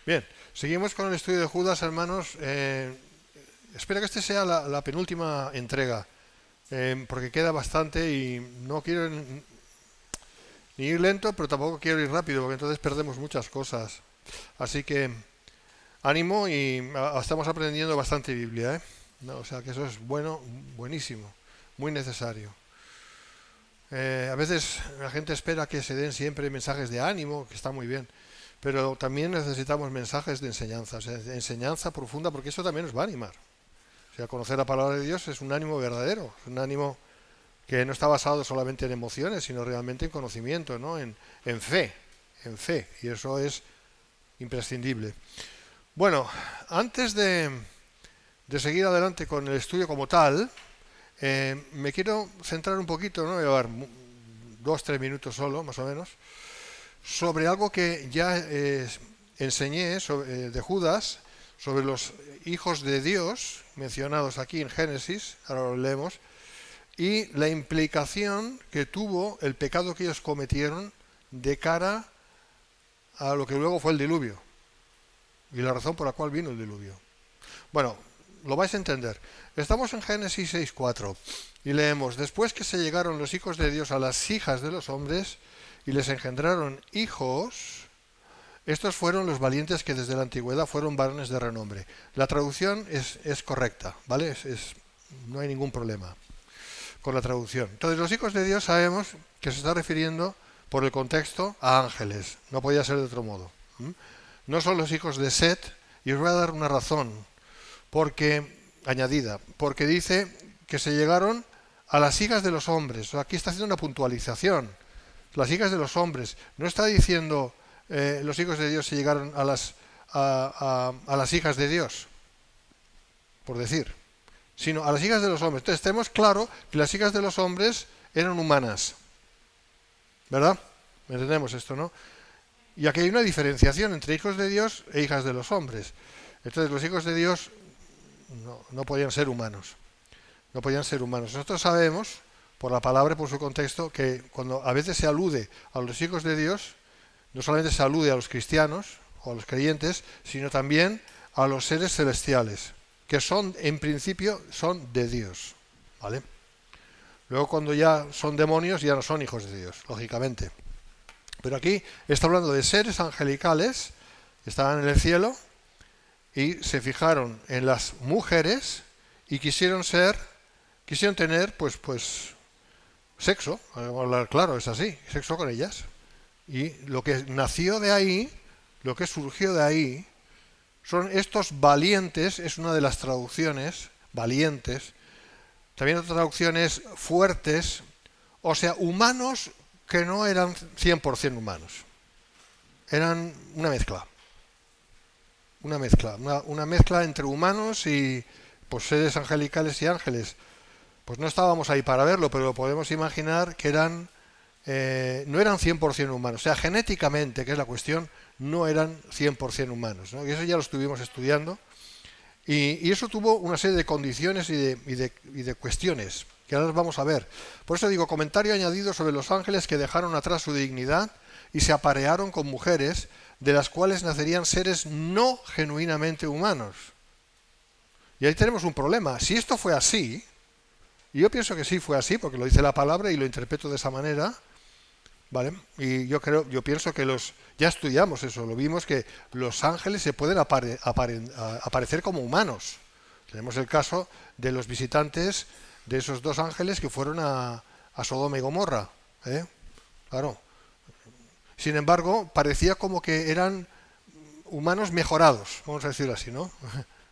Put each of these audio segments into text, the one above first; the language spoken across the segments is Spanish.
Bien, seguimos con el estudio de Judas, hermanos. Espero que este sea la penúltima entrega, porque queda bastante y no quiero ni ir lento, pero tampoco quiero ir rápido, porque entonces perdemos muchas cosas. Así que ánimo y estamos aprendiendo bastante Biblia, ¿eh? No, o sea que eso es bueno, buenísimo, muy necesario. A veces la gente espera que se den siempre mensajes de ánimo, que está muy bien, pero también necesitamos mensajes de enseñanza, o sea, de enseñanza profunda, porque eso también nos va a animar. O sea, conocer la palabra de Dios es un ánimo verdadero, es un ánimo que no está basado solamente en emociones, sino realmente en conocimiento, ¿no? En fe, en fe, y eso es imprescindible. Bueno, antes de seguir adelante con el estudio como tal, me quiero centrar un poquito, no voy a llevar 2 o 3 minutos solo, más o menos, sobre algo que ya enseñé de Judas, sobre los hijos de Dios, mencionados aquí en Génesis, ahora lo leemos, y la implicación que tuvo el pecado que ellos cometieron de cara a lo que luego fue el diluvio, y la razón por la cual vino el diluvio. Bueno, lo vais a entender. Estamos en Génesis 6:4 y leemos: después que se llegaron los hijos de Dios a las hijas de los hombres y les engendraron hijos, estos fueron los valientes que desde la antigüedad fueron varones de renombre. La traducción es correcta, ¿vale? No hay ningún problema con la traducción. Entonces, los hijos de Dios sabemos que se está refiriendo por el contexto a ángeles, no podía ser de otro modo. No son los hijos de Set, y os voy a dar una razón añadida, porque dice que se llegaron a las hijas de los hombres. Aquí está haciendo una puntualización. Las hijas de los hombres. No está diciendo los hijos de Dios se llegaron a las hijas de Dios, por decir, sino a las hijas de los hombres. Entonces tenemos claro que las hijas de los hombres eran humanas, ¿verdad? Entendemos esto, ¿no? Y aquí hay una diferenciación entre hijos de Dios e hijas de los hombres. Entonces los hijos de Dios no podían ser humanos. No podían ser humanos. Nosotros sabemos, por la palabra y por su contexto, que cuando a veces se alude a los hijos de Dios, no solamente se alude a los cristianos o a los creyentes, sino también a los seres celestiales, que son, en principio, son de Dios, ¿vale? Luego, cuando ya son demonios, ya no son hijos de Dios, lógicamente. Pero aquí está hablando de seres angelicales que estaban en el cielo y se fijaron en las mujeres y quisieron tener, pues sexo, vamos a hablar claro, es así, sexo con ellas. Y lo que nació de ahí, lo que surgió de ahí, son estos valientes, es una de las traducciones, valientes. También otra traducción es fuertes, o sea, humanos que no eran 100% humanos. Eran una mezcla. Una mezcla entre humanos y pues seres angelicales y ángeles. Pues no estábamos ahí para verlo, pero podemos imaginar que no eran 100% humanos. O sea, genéticamente, que es la cuestión, no eran 100% humanos, ¿no? Y eso ya lo estuvimos estudiando. Y eso tuvo una serie de condiciones y de cuestiones que ahora las vamos a ver. Por eso digo, comentario añadido sobre los ángeles que dejaron atrás su dignidad y se aparearon con mujeres, de las cuales nacerían seres no genuinamente humanos. Y ahí tenemos un problema. Si esto fue así, y yo pienso que sí fue así, porque lo dice la palabra y lo interpreto de esa manera, ¿vale? Y yo pienso que ya estudiamos eso, lo vimos que los ángeles se pueden aparecer como humanos. Tenemos el caso de los visitantes de esos dos ángeles que fueron a Sodoma y Gomorra, ¿eh? Claro. Sin embargo, parecía como que eran humanos mejorados, vamos a decirlo así, ¿no?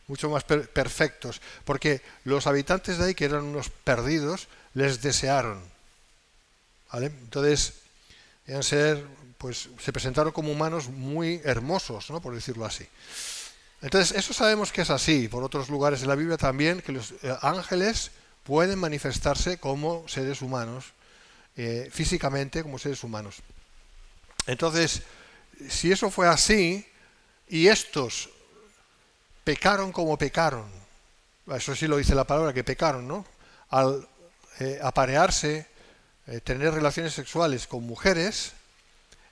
Mucho más perfectos, porque los habitantes de ahí, que eran unos perdidos, les desearon, ¿vale? Entonces, se presentaron como humanos muy hermosos, ¿no? Por decirlo así. Entonces, eso sabemos que es así. Por otros lugares de la Biblia también, que los ángeles pueden manifestarse como seres humanos, físicamente como seres humanos. Entonces, si eso fue así, y estos pecaron como pecaron, eso sí lo dice la palabra, que pecaron, ¿no? Al aparearse, tener relaciones sexuales con mujeres,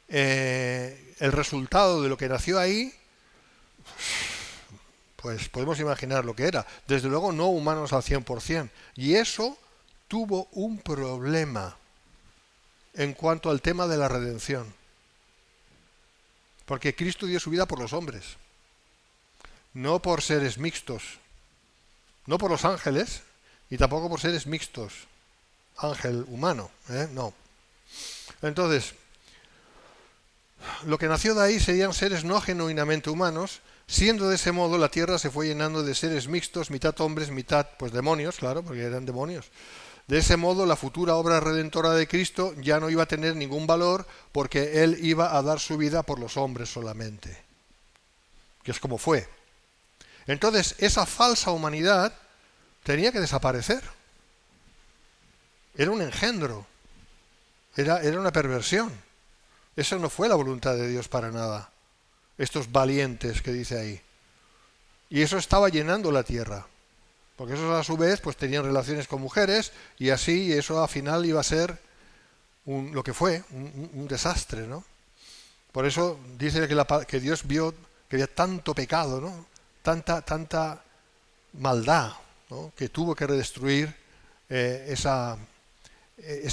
el resultado de lo que nació ahí pues podemos imaginar lo que era. Desde luego no humanos al 100%. Y eso tuvo un problema en cuanto al tema de la redención. Porque Cristo dio su vida por los hombres, no por seres mixtos, no por los ángeles y tampoco por seres mixtos, ángel humano, no. Entonces, lo que nació de ahí serían seres no genuinamente humanos, siendo de ese modo la tierra se fue llenando de seres mixtos, mitad hombres, mitad pues demonios, claro, porque eran demonios. De ese modo la futura obra redentora de Cristo ya no iba a tener ningún valor porque Él iba a dar su vida por los hombres solamente, que es como fue. Entonces esa falsa humanidad tenía que desaparecer. Era un engendro, era una perversión. Eso no fue la voluntad de Dios para nada. Estos valientes que dice ahí. Y eso estaba llenando la tierra. Porque esos a su vez pues tenían relaciones con mujeres y así eso al final iba a ser lo que fue, un desastre, ¿no? Por eso dice que Dios vio que había tanto pecado, ¿no? Tanta maldad, ¿no? Que tuvo que redestruir ese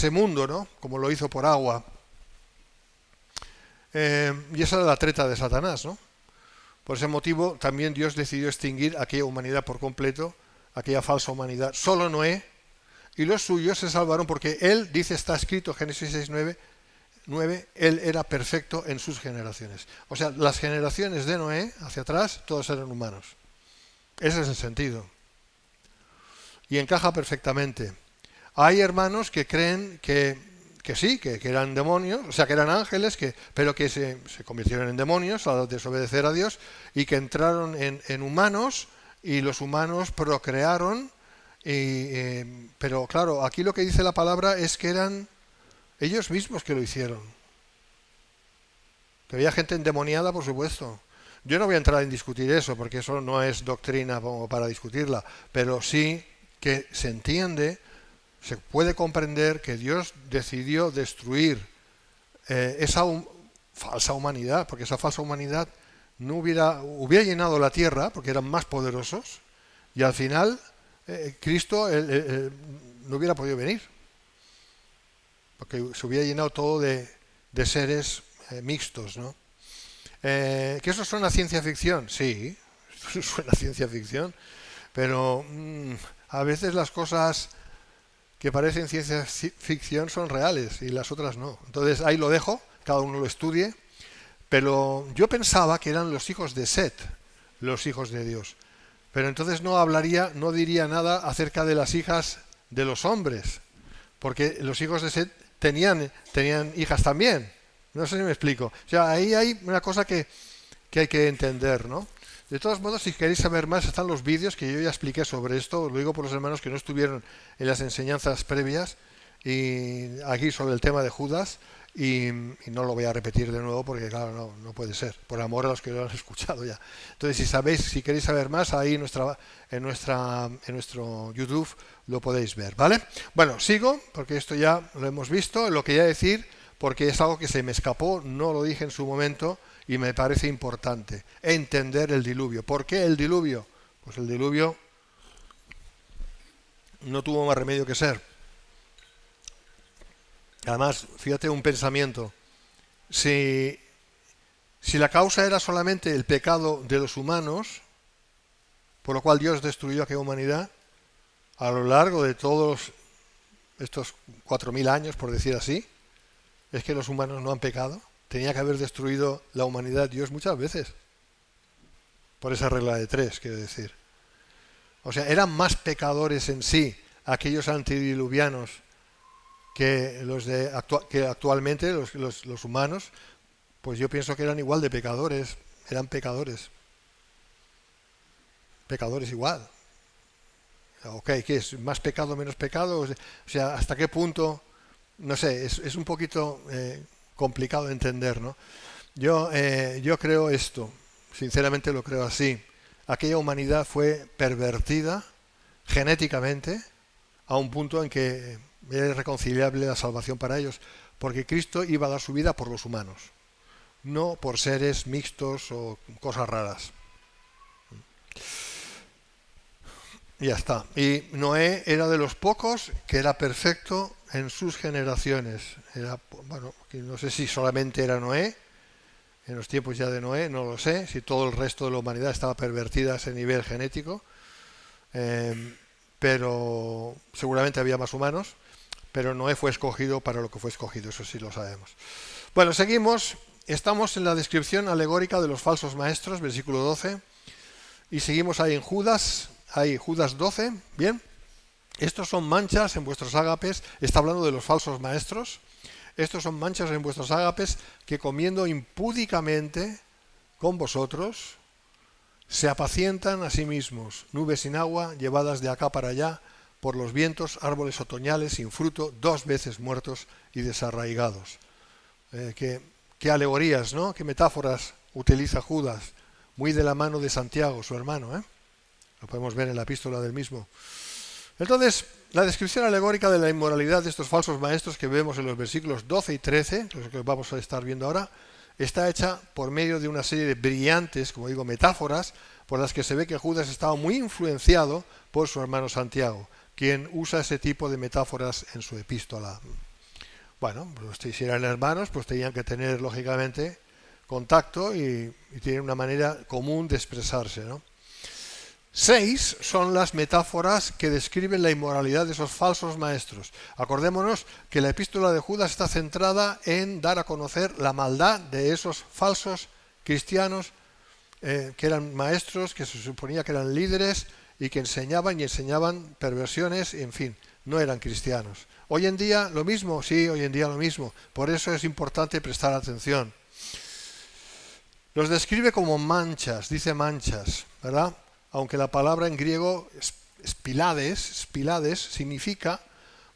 mundo, ¿no? Como lo hizo por agua. Y esa era la treta de Satanás, ¿no? Por ese motivo también Dios decidió extinguir aquella humanidad por completo, aquella falsa humanidad. Solo Noé y los suyos se salvaron porque él, dice, está escrito Génesis 6:9, él era perfecto en sus generaciones. O sea, las generaciones de Noé hacia atrás, todos eran humanos. Ese es el sentido. Y encaja perfectamente. Hay hermanos que creen que sí, que eran demonios, o sea, que eran ángeles, pero que se convirtieron en demonios al desobedecer a Dios y que entraron en humanos y los humanos procrearon. Pero claro, aquí lo que dice la palabra es que eran ellos mismos que lo hicieron. Que había gente endemoniada, por supuesto. Yo no voy a entrar en discutir eso, porque eso no es doctrina como para discutirla, pero sí que se entiende, se puede comprender que Dios decidió destruir esa falsa humanidad, porque esa falsa humanidad no hubiera llenado la tierra, porque eran más poderosos, y al final Cristo no hubiera podido venir, porque se hubiera llenado todo de seres mixtos, ¿no? ¿Que eso suena a ciencia ficción? Sí, suena a ciencia ficción, pero a veces las cosas que parecen ciencia ficción son reales y las otras no. Entonces ahí lo dejo, cada uno lo estudie, pero yo pensaba que eran los hijos de Set, los hijos de Dios. Pero entonces no diría nada acerca de las hijas de los hombres, porque los hijos de Set tenían hijas también. No sé si me explico. O sea, ahí hay una cosa que hay que entender, ¿no? De todos modos, si queréis saber más, están los vídeos que yo ya expliqué sobre esto. Lo digo por los hermanos que no estuvieron en las enseñanzas previas y aquí sobre el tema de Judas. Y no lo voy a repetir de nuevo porque, claro, no puede ser. Por amor a los que lo han escuchado ya. Entonces, si queréis saber más, ahí en nuestro YouTube lo podéis ver, ¿vale? Bueno, sigo porque esto ya lo hemos visto. Lo quería decir porque es algo que se me escapó, no lo dije en su momento. Y me parece importante entender el diluvio. ¿Por qué el diluvio? Pues el diluvio no tuvo más remedio que ser. Además, fíjate un pensamiento. Si la causa era solamente el pecado de los humanos, por lo cual Dios destruyó a aquella humanidad, a lo largo de todos estos 4.000 años, por decir así, es que los humanos no han pecado. Tenía que haber destruido la humanidad Dios muchas veces. Por esa regla de 3, quiero decir. O sea, eran más pecadores en sí aquellos antediluvianos que que actualmente los humanos. Pues yo pienso que eran igual de pecadores. Eran pecadores. Pecadores igual. Ok, ¿qué es? ¿Más pecado, menos pecado? O sea, ¿hasta qué punto? No sé, es un poquito complicado de entender, ¿no? Yo creo esto, sinceramente lo creo así. Aquella humanidad fue pervertida genéticamente a un punto en que era irreconciliable la salvación para ellos, porque Cristo iba a dar su vida por los humanos, no por seres mixtos o cosas raras. Y ya está. Y Noé era de los pocos que era perfecto en sus generaciones. Era, bueno, no sé si solamente era Noé, en los tiempos ya de Noé, no lo sé, si todo el resto de la humanidad estaba pervertida a ese nivel genético, pero seguramente había más humanos, pero Noé fue escogido para lo que fue escogido, eso sí lo sabemos. Bueno, seguimos, estamos en la descripción alegórica de los falsos maestros, versículo 12, y seguimos ahí en Judas, ahí Judas 12, bien. Estos son manchas en vuestros ágapes, está hablando de los falsos maestros. Estos son manchas en vuestros ágapes que comiendo impúdicamente con vosotros se apacientan a sí mismos, nubes sin agua llevadas de acá para allá por los vientos, árboles otoñales sin fruto, 2 veces muertos y desarraigados. Qué alegorías, ¿no? Qué metáforas utiliza Judas, muy de la mano de Santiago, su hermano, ¿eh? Lo podemos ver en la epístola del mismo. Entonces, la descripción alegórica de la inmoralidad de estos falsos maestros que vemos en los versículos 12 y 13, los que vamos a estar viendo ahora, está hecha por medio de una serie de brillantes, como digo, metáforas, por las que se ve que Judas estaba muy influenciado por su hermano Santiago, quien usa ese tipo de metáforas en su epístola. Bueno, pues si eran hermanos, pues tenían que tener, lógicamente, contacto y tienen una manera común de expresarse, ¿no? 6 son las metáforas que describen la inmoralidad de esos falsos maestros. Acordémonos que la epístola de Judas está centrada en dar a conocer la maldad de esos falsos cristianos que eran maestros, que se suponía que eran líderes y que enseñaban perversiones, y en fin, no eran cristianos. Hoy en día lo mismo, sí, hoy en día lo mismo. Por eso es importante prestar atención. Los describe como manchas, dice manchas, ¿verdad? Aunque la palabra en griego spilades significa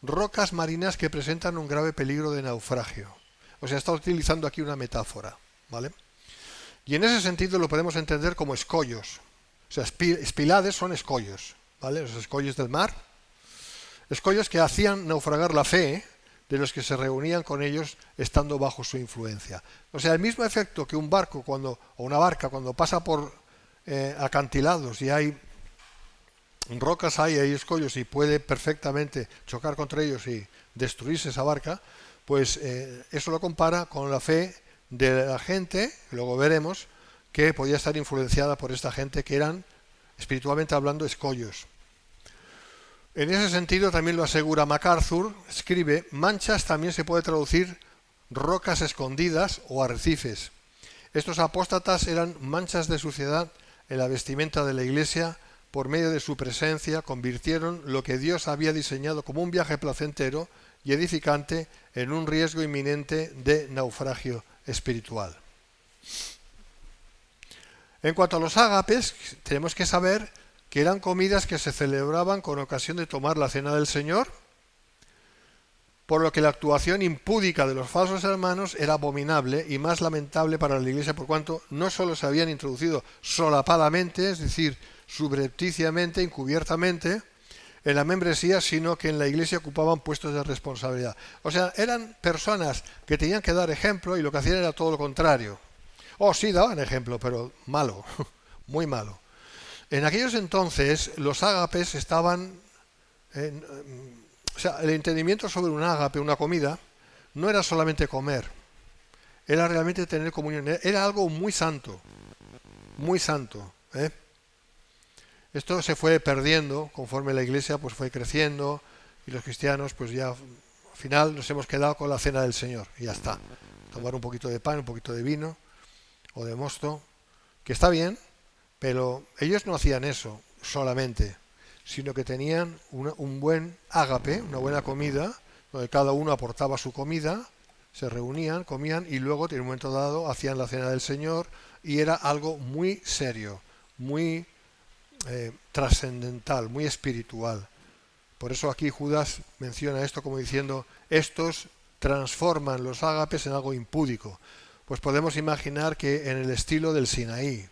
rocas marinas que presentan un grave peligro de naufragio. O sea, está utilizando aquí una metáfora, ¿vale? Y en ese sentido lo podemos entender como escollos. O sea, spilades son escollos, ¿vale? Los escollos del mar. Escollos que hacían naufragar la fe de los que se reunían con ellos estando bajo su influencia. O sea, el mismo efecto que un barco o una barca cuando pasa por acantilados y hay rocas, hay escollos y puede perfectamente chocar contra ellos y destruirse esa barca, pues eso lo compara con la fe de la gente, luego veremos, que podía estar influenciada por esta gente que eran, espiritualmente hablando, escollos. En ese sentido también lo asegura MacArthur, escribe, manchas también se puede traducir rocas escondidas o arrecifes. Estos apóstatas eran manchas de suciedad en la vestimenta de la Iglesia. Por medio de su presencia convirtieron lo que Dios había diseñado como un viaje placentero y edificante en un riesgo inminente de naufragio espiritual. En cuanto a los ágapes, tenemos que saber que eran comidas que se celebraban con ocasión de tomar la cena del Señor, por lo que la actuación impúdica de los falsos hermanos era abominable y más lamentable para la Iglesia, por cuanto no solo se habían introducido solapadamente, es decir, subrepticiamente, encubiertamente, en la membresía, sino que en la Iglesia ocupaban puestos de responsabilidad. O sea, eran personas que tenían que dar ejemplo y lo que hacían era todo lo contrario. Oh, sí, daban ejemplo, pero malo, muy malo. En aquellos entonces los ágapes estaban... o sea, el entendimiento sobre un ágape, una comida, no era solamente comer, era realmente tener comunión, era algo muy santo, muy santo, ¿eh? Esto se fue perdiendo conforme la Iglesia pues fue creciendo y los cristianos pues ya al final nos hemos quedado con la cena del Señor y ya está. Tomar un poquito de pan, un poquito de vino o de mosto, que está bien, pero ellos no hacían eso solamente, sino que tenían un buen ágape, una buena comida, donde cada uno aportaba su comida, se reunían, comían y luego en un momento dado hacían la cena del Señor y era algo muy serio, muy trascendental, muy espiritual. Por eso aquí Judas menciona esto como diciendo, estos transforman los ágapes en algo impúdico. Pues podemos imaginar que en el estilo del Sinaí,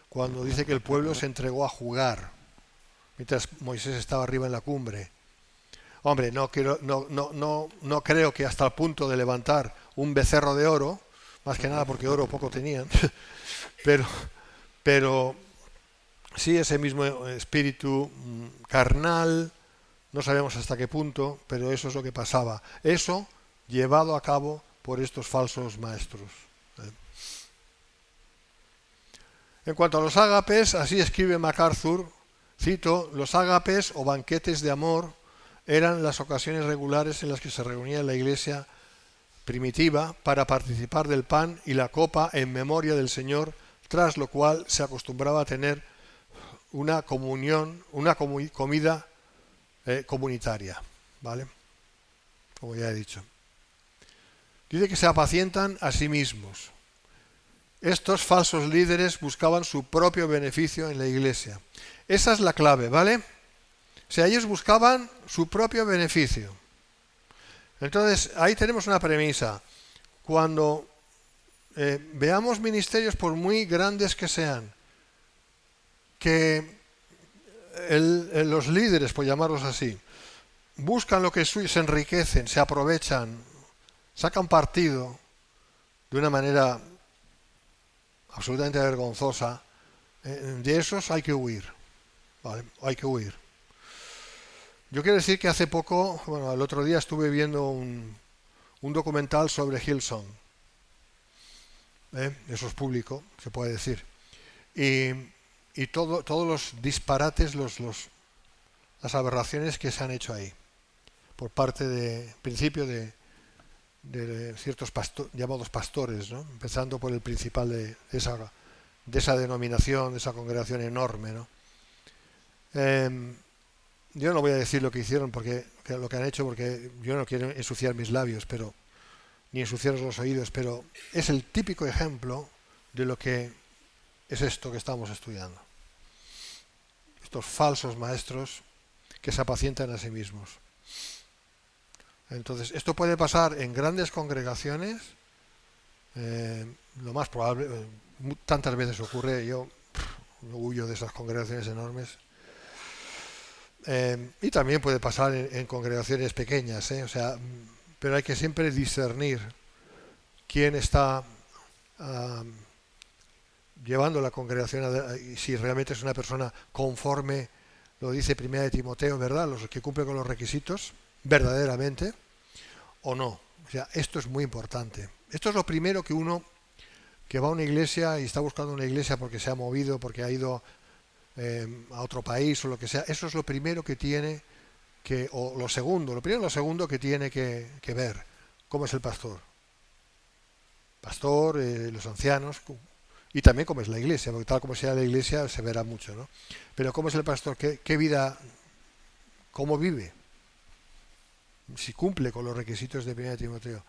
cuando dice que el pueblo se entregó a jugar, mientras Moisés estaba arriba en la cumbre. Hombre, no creo que hasta el punto de levantar un becerro de oro, más que nada porque oro poco tenían, pero sí, ese mismo espíritu carnal, no sabemos hasta qué punto, pero eso es lo que pasaba. Eso llevado a cabo por estos falsos maestros. ¿Eh? En cuanto a los ágapes, así escribe MacArthur, cito, los ágapes o banquetes de amor eran las ocasiones regulares en las que se reunía la iglesia primitiva para participar del pan y la copa en memoria del Señor, tras lo cual se acostumbraba a tener una comunión, una comida comunitaria, ¿vale? Como ya he dicho. Dice que se apacientan a sí mismos. Estos falsos líderes buscaban su propio beneficio en la iglesia. Esa es la clave, ¿vale? O sea, ellos buscaban su propio beneficio. Entonces, ahí tenemos una premisa. Cuando veamos ministerios, por muy grandes que sean, que los líderes, por llamarlos así, buscan lo que es suyo, se enriquecen, se aprovechan, sacan partido de una manera absolutamente vergonzosa, de esos hay que huir, ¿vale? Hay que huir. Yo quiero decir que hace poco, bueno, el otro día estuve viendo un documental sobre Hillsong. Eso es público, se puede decir. Y todos los disparates, las aberraciones que se han hecho ahí, por parte de, en principio, de ciertos llamados pastores, ¿no? Empezando por el principal de esa denominación, de esa congregación enorme, ¿no? Yo no voy a decir lo que hicieron, lo que han hecho, porque yo no quiero ensuciar mis labios, ni ensuciaros los oídos, pero es el típico ejemplo de lo que es esto que estamos estudiando. Estos falsos maestros que se apacientan a sí mismos. Entonces, esto puede pasar en grandes congregaciones, lo más probable, tantas veces ocurre, yo huyo de esas congregaciones enormes, y también puede pasar en congregaciones pequeñas, o sea, pero hay que siempre discernir quién está llevando la congregación, y si realmente es una persona conforme, lo dice Primera de Timoteo, ¿verdad? Los que cumplen con los requisitos, verdaderamente, o no. O sea, esto es muy importante. Esto es lo primero que uno que va a una iglesia y está buscando una iglesia porque se ha movido, porque ha ido a otro país o lo que sea, eso es lo primero que tiene que, o lo primero y lo segundo que tiene que ver, cómo es el pastor. Pastor, los ancianos, y también cómo es la iglesia, porque tal como sea la iglesia se verá mucho, ¿no? Pero cómo es el pastor, qué vida, cómo vive, si cumple con los requisitos de 1 Timoteo.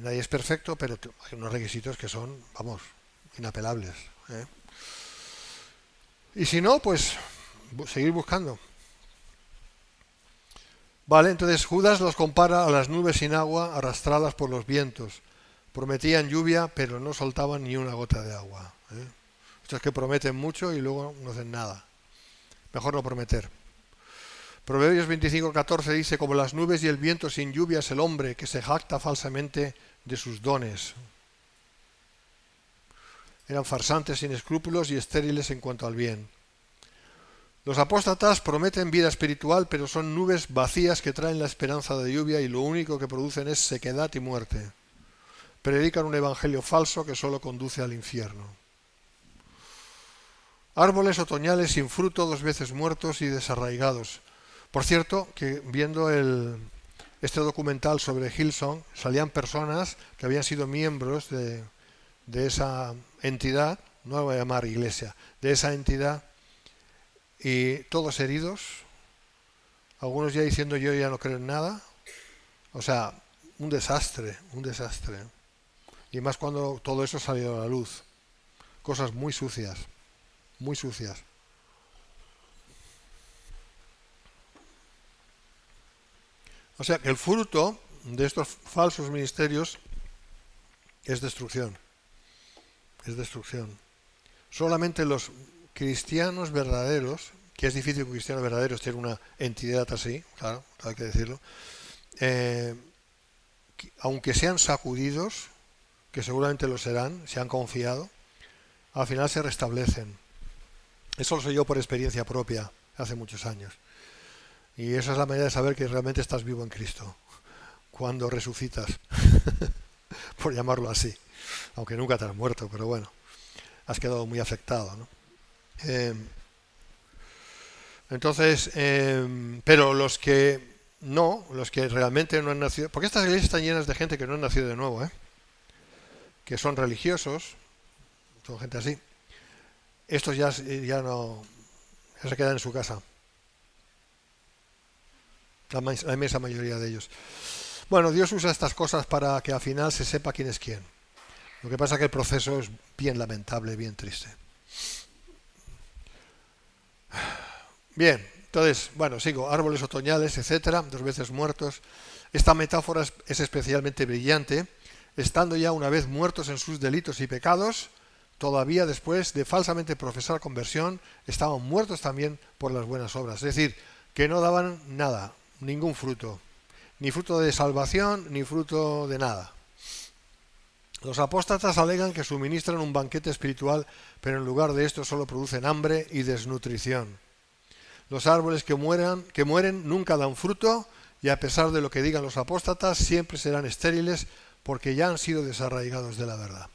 Nadie es perfecto, pero hay unos requisitos que son, vamos, inapelables. Y si no, pues seguir buscando. Vale, entonces Judas los compara a las nubes sin agua arrastradas por los vientos. Prometían lluvia, pero no soltaban ni una gota de agua. Estos que prometen mucho y luego no hacen nada. Mejor no prometer. Proverbios 25:14 dice, como las nubes y el viento sin lluvia es el hombre que se jacta falsamente de sus dones. Eran farsantes sin escrúpulos y estériles en cuanto al bien. Los apóstatas prometen vida espiritual, pero son nubes vacías que traen la esperanza de lluvia y lo único que producen es sequedad y muerte. Predican un evangelio falso que solo conduce al infierno. Árboles otoñales sin fruto, 2 veces muertos y desarraigados. Por cierto, que viendo este documental sobre Hillsong, salían personas que habían sido miembros de esa entidad, no la voy a llamar iglesia, de esa entidad, y todos heridos, algunos ya diciendo yo ya no creo en nada. O sea, un desastre. Y más cuando todo eso salió a la luz. Cosas muy sucias, muy sucias. O sea que el fruto de estos falsos ministerios es destrucción. Es destrucción. Solamente los cristianos verdaderos, que es difícil que un cristiano verdadero esté en una entidad así, claro, hay que decirlo, aunque sean sacudidos, que seguramente lo serán, se han confiado, al final se restablecen. Eso lo sé yo por experiencia propia, hace muchos años. Y esa es la manera de saber que realmente estás vivo en Cristo, cuando resucitas, por llamarlo así. Aunque nunca te has muerto, pero bueno, has quedado muy afectado, ¿no? Eh, entonces, pero los que no, los que realmente no han nacido, porque estas iglesias están llenas de gente que no han nacido de nuevo, que son religiosos, son gente así. Estos ya no, ya se quedan en su casa, la inmensa mayoría de ellos. Bueno, Dios usa estas cosas para que al final se sepa quién es quién. Lo que pasa es que el proceso es bien lamentable, bien triste. Bien, entonces, bueno, sigo. Árboles otoñales, etcétera, 2 veces muertos. Esta metáfora es especialmente brillante. Estando ya una vez muertos en sus delitos y pecados, todavía después de falsamente profesar conversión, estaban muertos también por las buenas obras. Es decir, que no daban nada, ningún fruto. Ni fruto de salvación, ni fruto de nada. Los apóstatas alegan que suministran un banquete espiritual, pero en lugar de esto solo producen hambre y desnutrición. Los árboles que mueren nunca dan fruto, y a pesar de lo que digan los apóstatas, siempre serán estériles porque ya han sido desarraigados de la verdad.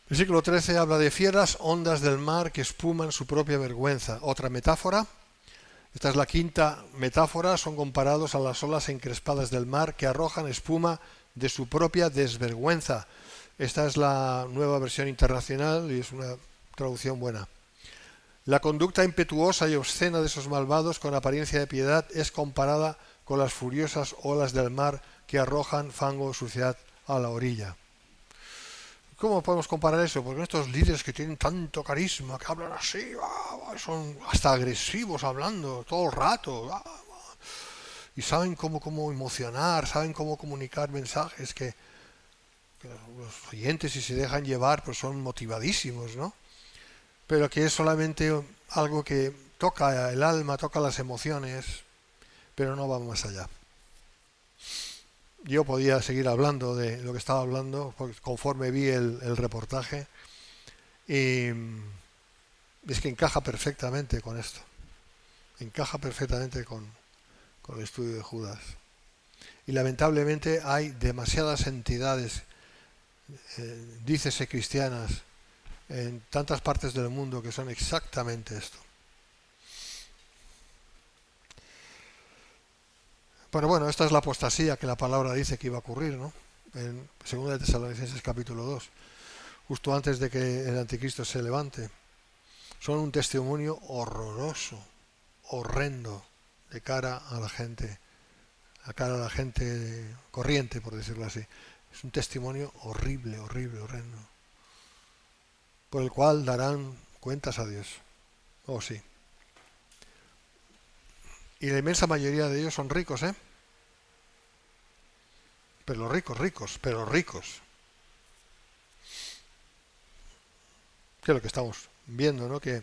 Versículo 13 habla de fieras ondas del mar que espuman su propia vergüenza. Otra metáfora. Esta es la quinta metáfora. Son comparados a las olas encrespadas del mar que arrojan espuma de su propia desvergüenza. Esta es la nueva versión internacional y es una traducción buena. La conducta impetuosa y obscena de esos malvados con apariencia de piedad es comparada con las furiosas olas del mar que arrojan fango o suciedad a la orilla. ¿Cómo podemos comparar eso? Porque estos líderes que tienen tanto carisma, que hablan así, son hasta agresivos hablando todo el rato, y saben cómo emocionar, saben cómo comunicar mensajes que los oyentes, si se dejan llevar, pues son motivadísimos, ¿no? Pero que es solamente algo que toca el alma, toca las emociones, pero no va más allá. Yo podía seguir hablando de lo que estaba hablando conforme vi el reportaje, y es que encaja perfectamente con esto, encaja perfectamente con el estudio de Judas. Y lamentablemente hay demasiadas entidades, dícese cristianas, en tantas partes del mundo que son exactamente esto. Pero bueno, esta es la apostasía que la palabra dice que iba a ocurrir, ¿no? En 2 Tesalonicenses capítulo 2, justo antes de que el anticristo se levante. Son un testimonio horroroso, horrendo, de cara a la gente corriente, por decirlo así. Es un testimonio horrible, horrible, horrendo, por el cual darán cuentas a Dios. Oh, sí. Y la inmensa mayoría de ellos son ricos, ¿eh? Pero ricos, pero ricos. Que es lo que estamos viendo, ¿no? Que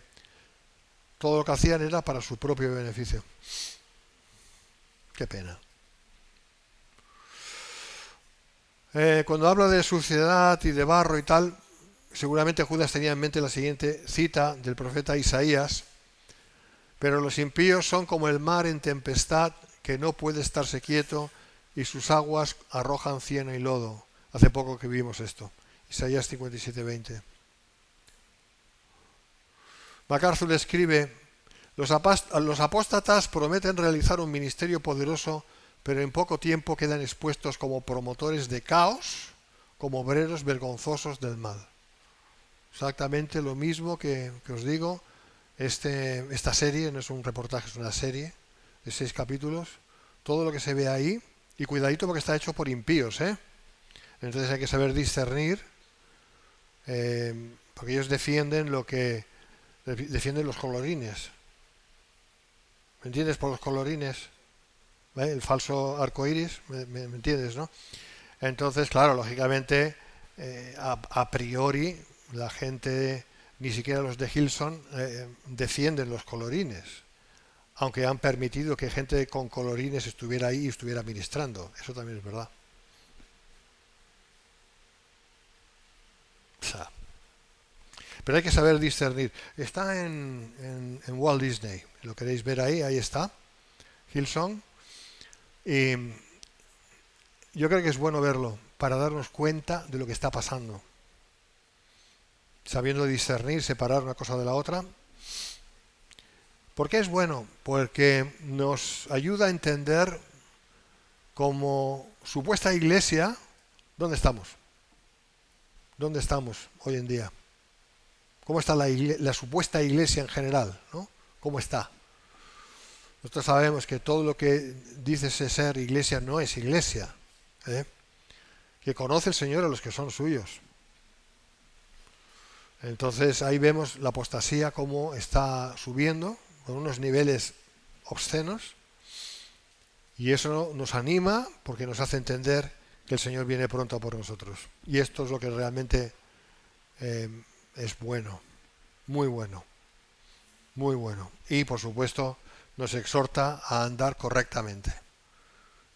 todo lo que hacían era para su propio beneficio. Qué pena. Cuando habla de suciedad y de barro y tal, seguramente Judas tenía en mente la siguiente cita del profeta Isaías: pero los impíos son como el mar en tempestad, que no puede estarse quieto, y sus aguas arrojan cieno y lodo. Hace poco que vimos esto. Isaías 57:20. MacArthur escribe: los apóstatas prometen realizar un ministerio poderoso, pero en poco tiempo quedan expuestos como promotores de caos, como obreros vergonzosos del mal. Exactamente lo mismo que os digo. Esta serie no es un reportaje, es una serie de 6 capítulos. Todo lo que se ve ahí, y cuidadito porque está hecho por impíos, ¿eh? Entonces hay que saber discernir, porque ellos defienden los colorines. ¿Me entiendes? Por los colorines, ¿vale? El falso arcoíris, ¿me entiendes, no? Entonces, claro, lógicamente, a priori, la gente, ni siquiera los de Hillsong, defienden los colorines, aunque han permitido que gente con colorines estuviera ahí y estuviera ministrando. Eso también es verdad. Pero hay que saber discernir. Está en Walt Disney. Lo queréis ver ahí está. Hillsong. Y yo creo que es bueno verlo para darnos cuenta de lo que está pasando. Sabiendo discernir, separar una cosa de la otra. ¿Por qué es bueno? Porque nos ayuda a entender como supuesta iglesia, ¿dónde estamos? ¿Dónde estamos hoy en día? ¿Cómo está la supuesta iglesia en general, ¿no? ¿Cómo está? Nosotros sabemos que todo lo que dice ser iglesia no es iglesia, ¿eh? Que conoce el Señor a los que son suyos. Entonces ahí vemos la apostasía cómo está subiendo con unos niveles obscenos, y eso nos anima porque nos hace entender que el Señor viene pronto por nosotros. Y esto es lo que realmente es bueno, muy bueno, muy bueno. Y por supuesto nos exhorta a andar correctamente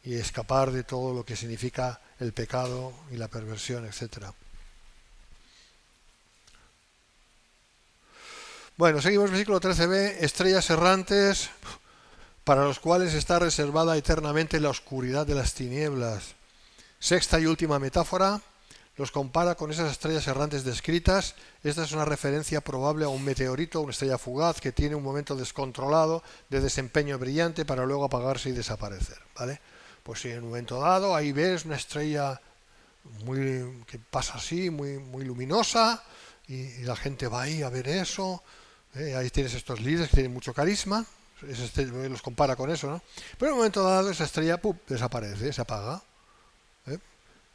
y escapar de todo lo que significa el pecado y la perversión, etcétera. Bueno, seguimos, versículo 13b, estrellas errantes para los cuales está reservada eternamente la oscuridad de las tinieblas. Sexta y última metáfora, los compara con esas estrellas errantes descritas. Esta es una referencia probable a un meteorito, una estrella fugaz que tiene un momento descontrolado de desempeño brillante para luego apagarse y desaparecer, ¿vale? Pues si en un momento dado ahí ves una estrella que pasa así, muy luminosa, y la gente va ahí a ver eso. Ahí tienes estos líderes que tienen mucho carisma, los compara con eso, ¿no? Pero en un momento dado esa estrella desaparece, se apaga.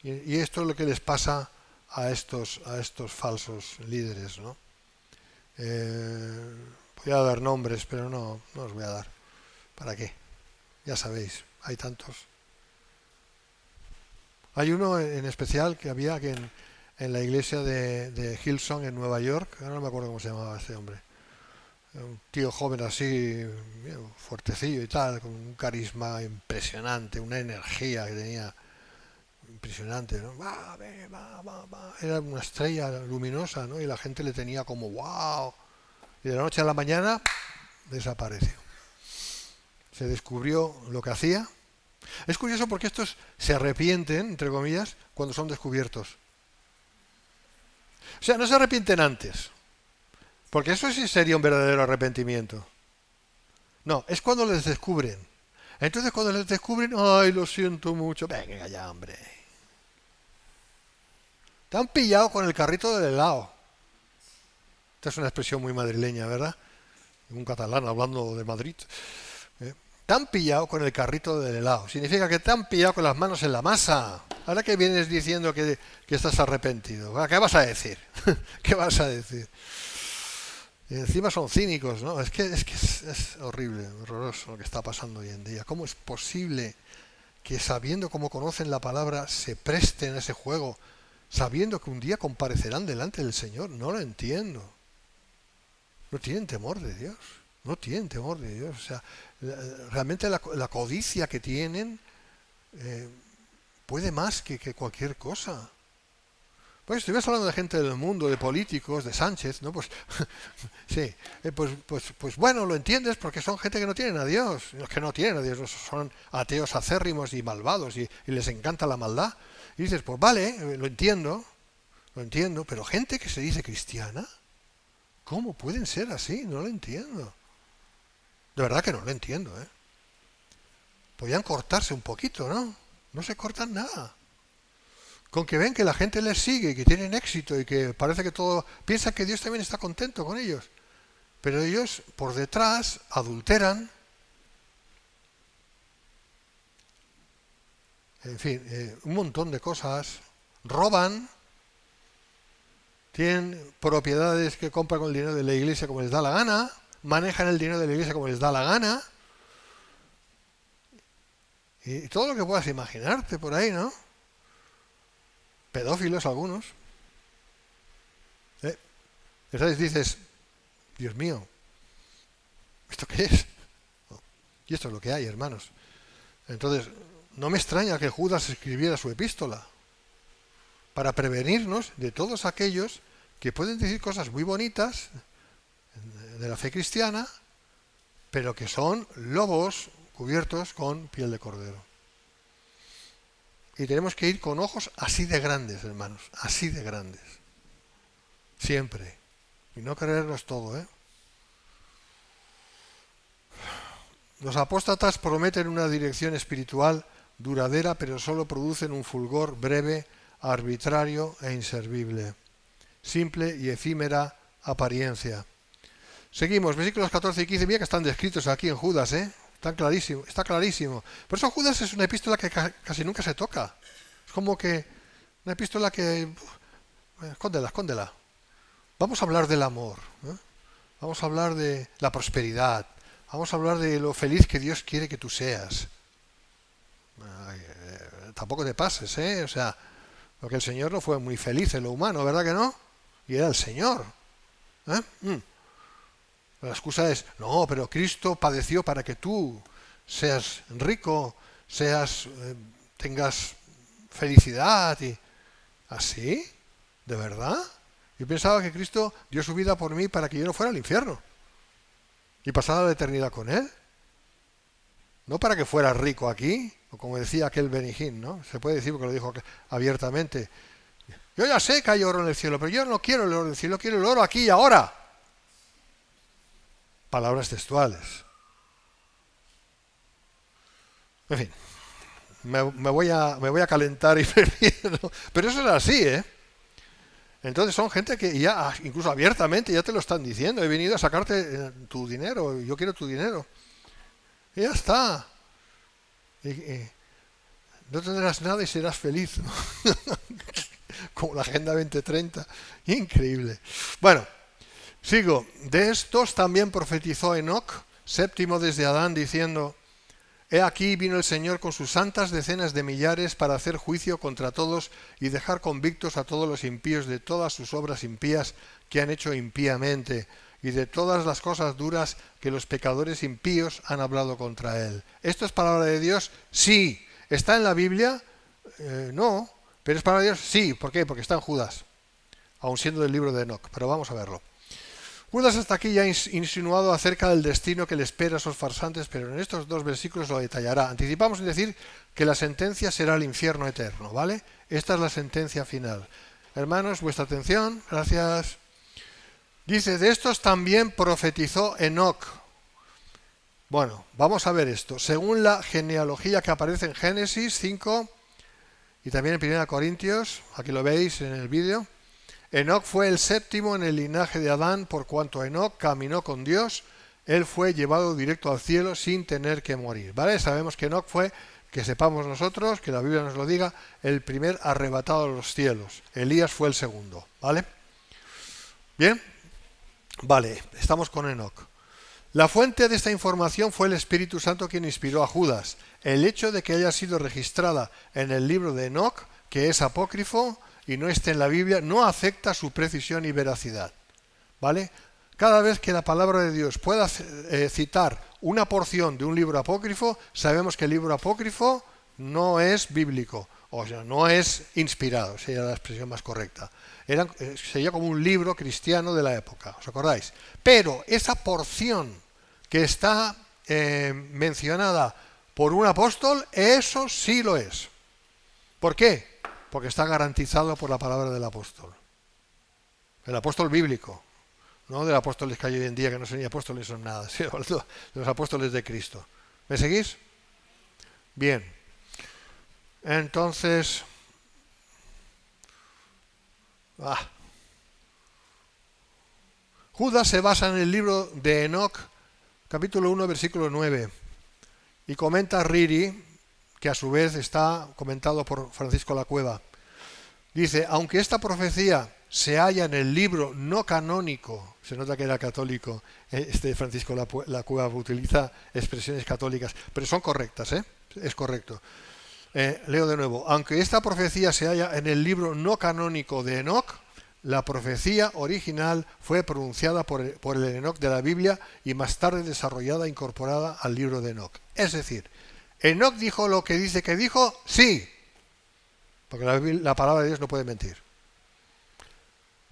Y esto es lo que les pasa a estos falsos líderes, ¿no? Voy a dar nombres, pero no os voy a dar. ¿Para qué? Ya sabéis, hay tantos. Hay uno en especial que había que en la iglesia de Hillsong en Nueva York, ahora no me acuerdo cómo se llamaba este hombre. Un tío joven así, fuertecillo y tal, con un carisma impresionante, una energía que tenía impresionante, ¿no? Va. Era una estrella luminosa, ¿no? Y la gente le tenía como wow. Y de la noche a la mañana desapareció. Se descubrió lo que hacía. Es curioso porque estos se arrepienten, entre comillas, cuando son descubiertos. O sea, no se arrepienten antes. Porque eso sí sería un verdadero arrepentimiento. No, es cuando les descubren. Entonces cuando les descubren, ay, lo siento mucho. Venga ya, hombre. Te han pillado con el carrito del helado. Esta es una expresión muy madrileña, ¿verdad? Un catalán hablando de Madrid. Te han pillado con el carrito del helado. Significa que te han pillado con las manos en la masa. Ahora que vienes diciendo que estás arrepentido. ¿Qué vas a decir? ¿Qué vas a decir? Y encima son cínicos, ¿no? Es horrible, horroroso lo que está pasando hoy en día. ¿Cómo es posible que sabiendo cómo conocen la palabra se presten a ese juego, sabiendo que un día comparecerán delante del Señor? No lo entiendo. No tienen temor de Dios. No tienen temor de Dios. O sea, realmente la codicia que tienen puede más que cualquier cosa. Pues estuvimos hablando de gente del mundo, de políticos, de Sánchez, ¿no? Pues sí, pues bueno, lo entiendes porque son gente que no tienen a Dios. Los que no tienen a Dios son ateos acérrimos y malvados y les encanta la maldad. Y dices, pues vale, lo entiendo, pero gente que se dice cristiana, ¿cómo pueden ser así? No lo entiendo. De verdad que no lo entiendo, ¿eh? Podían cortarse un poquito, ¿no? No se cortan nada. Con que ven que la gente les sigue y que tienen éxito y que parece que todo... Piensan que Dios también está contento con ellos. Pero ellos, por detrás, adulteran. En fin, un montón de cosas. Roban. Tienen propiedades que compran con el dinero de la iglesia como les da la gana. Manejan el dinero de la iglesia como les da la gana. Y todo lo que puedas imaginarte por ahí, ¿no? Pedófilos algunos. Entonces dices, Dios mío, ¿esto qué es? Y esto es lo que hay, hermanos. Entonces, no me extraña que Judas escribiera su epístola para prevenirnos de todos aquellos que pueden decir cosas muy bonitas de la fe cristiana, pero que son lobos cubiertos con piel de cordero. Y tenemos que ir con ojos así de grandes, hermanos, así de grandes. Siempre. Y no creernos todo, ¿eh? Los apóstatas prometen una dirección espiritual duradera, pero solo producen un fulgor breve, arbitrario e inservible. Simple y efímera apariencia. Seguimos, versículos 14 y 15. Mira que están descritos aquí en Judas, ¿eh? Está clarísimo. Por eso Judas es una epístola que casi nunca se toca. Es como que una epístola que... escóndela. Vamos a hablar del amor, ¿eh? Vamos a hablar de la prosperidad. Vamos a hablar de lo feliz que Dios quiere que tú seas. Tampoco te pases, ¿eh? O sea, porque el Señor no fue muy feliz en lo humano, ¿verdad que no? Y era el Señor. La excusa es, no, pero Cristo padeció para que tú seas rico, tengas felicidad y ¿así? ¿De verdad? Yo pensaba que Cristo dio su vida por mí para que yo no fuera al infierno y pasara la eternidad con Él. No para que fuera rico aquí, o como decía aquel Benijín, ¿no? Se puede decir porque lo dijo abiertamente. Yo ya sé que hay oro en el cielo, pero yo no quiero el oro en el cielo, quiero el oro aquí y ahora. Palabras textuales. En fin, me voy a calentar y prefiero. Pero eso es así, ¿eh? Entonces son gente que ya, incluso abiertamente, ya te lo están diciendo. He venido a sacarte tu dinero, yo quiero tu dinero. Y ya está. No tendrás nada y serás feliz, ¿no? Como la Agenda 2030. Increíble. Bueno, sigo. De estos también profetizó Enoc, séptimo desde Adán, diciendo: He aquí vino el Señor con sus santas decenas de millares para hacer juicio contra todos y dejar convictos a todos los impíos de todas sus obras impías que han hecho impíamente y de todas las cosas duras que los pecadores impíos han hablado contra él. ¿Esto es palabra de Dios? Sí. ¿Está en la Biblia? No. ¿Pero es palabra de Dios? Sí. ¿Por qué? Porque está en Judas, aun siendo del libro de Enoc. Pero vamos a verlo. Judas hasta aquí ya ha insinuado acerca del destino que le espera a esos farsantes, pero en estos dos versículos lo detallará. Anticipamos en decir que la sentencia será el infierno eterno, ¿vale? Esta es la sentencia final. Hermanos, vuestra atención, gracias. Dice, de estos también profetizó Enoc. Bueno, vamos a ver esto. Según la genealogía que aparece en Génesis 5 y también en 1 Corintios, aquí lo veis en el vídeo, Enoc fue el séptimo en el linaje de Adán, por cuanto Enoc caminó con Dios, él fue llevado directo al cielo sin tener que morir. ¿Vale? Sabemos que Enoc fue, que sepamos nosotros, que la Biblia nos lo diga, el primer arrebatado a los cielos. Elías fue el segundo. ¿Vale? ¿Bien? Vale, estamos con Enoc. La fuente de esta información fue el Espíritu Santo quien inspiró a Judas. El hecho de que haya sido registrada en el libro de Enoc, que es apócrifo, y no esté en la Biblia, no afecta su precisión y veracidad. ¿Vale? Cada vez que la palabra de Dios pueda citar una porción de un libro apócrifo, sabemos que el libro apócrifo no es bíblico, o sea, no es inspirado, sería la expresión más correcta. Sería como un libro cristiano de la época, ¿os acordáis? Pero esa porción que está mencionada por un apóstol, eso sí lo es. ¿Por qué? Porque está garantizado por la palabra del apóstol. El apóstol bíblico, no del apóstoles que hay hoy en día, que no son ni apóstoles, son nada, sino de los apóstoles de Cristo. ¿Me seguís? Bien. Entonces... Judas se basa en el libro de Enoc, capítulo 1, versículo 9, y comenta Riri, que a su vez está comentado por Francisco La Cueva. Dice, aunque esta profecía se halla en el libro no canónico, se nota que era católico, Francisco La Cueva utiliza expresiones católicas, pero son correctas, es correcto. Leo de nuevo, aunque esta profecía se halla en el libro no canónico de Enoc, la profecía original fue pronunciada por el Enoc de la Biblia y más tarde desarrollada e incorporada al libro de Enoc. Es decir, ¿Enoc dijo lo que dice que dijo? Sí, porque la palabra de Dios no puede mentir.